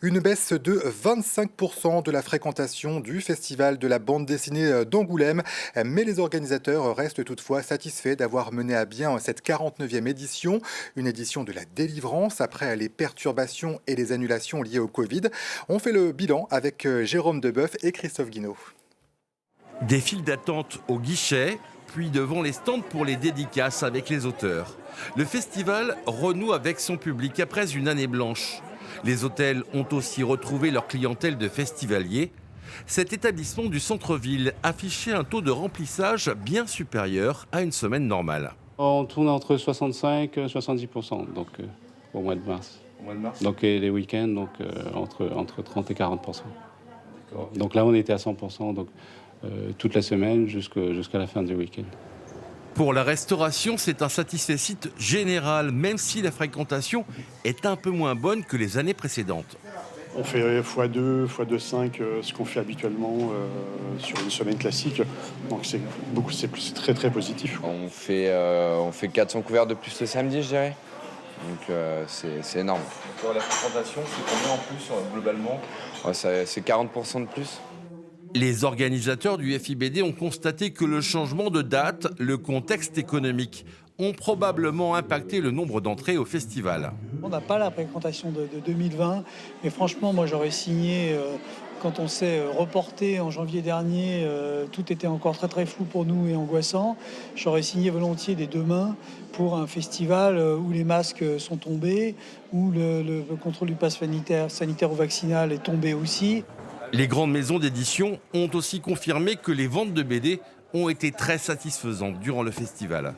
Une baisse de 25% de la fréquentation du festival de la bande dessinée d'Angoulême, mais les organisateurs restent toutefois satisfaits d'avoir mené à bien cette 49e édition, une édition de la délivrance après les perturbations et les annulations liées au Covid. On fait le bilan avec Jérôme Debeuf et Christophe Guinaud. Des files d'attente au guichet, puis devant les stands pour les dédicaces avec les auteurs. Le festival renoue avec son public après une année blanche. Les hôtels ont aussi retrouvé leur clientèle de festivaliers. Cet établissement du centre-ville affichait un taux de remplissage bien supérieur à une semaine normale. On tourne entre 65 et 70%, donc au mois de mars. Donc et les week-ends, entre 30 et 40%. Donc là, on était à 100%, donc toute la semaine jusqu'à la fin du week-end. Pour la restauration, c'est un satisfecit général, même si la fréquentation est un peu moins bonne que les années précédentes. On fait x2, x2,5 ce qu'on fait habituellement sur une semaine classique. Donc c'est très très positif. On fait 400 couverts de plus le samedi, je dirais. Donc c'est énorme. La fréquentation, c'est combien en plus globalement ? C'est 40% de plus. Les organisateurs du FIBD ont constaté que le changement de date, le contexte économique, ont probablement impacté le nombre d'entrées au festival. On n'a pas la fréquentation de 2020, mais franchement, moi j'aurais signé, quand on s'est reporté en janvier dernier, tout était encore très très flou pour nous et angoissant. J'aurais signé volontiers des deux mains pour un festival où les masques sont tombés, où le contrôle du pass sanitaire ou vaccinal est tombé aussi. Les grandes maisons d'édition ont aussi confirmé que les ventes de BD ont été très satisfaisantes durant le festival.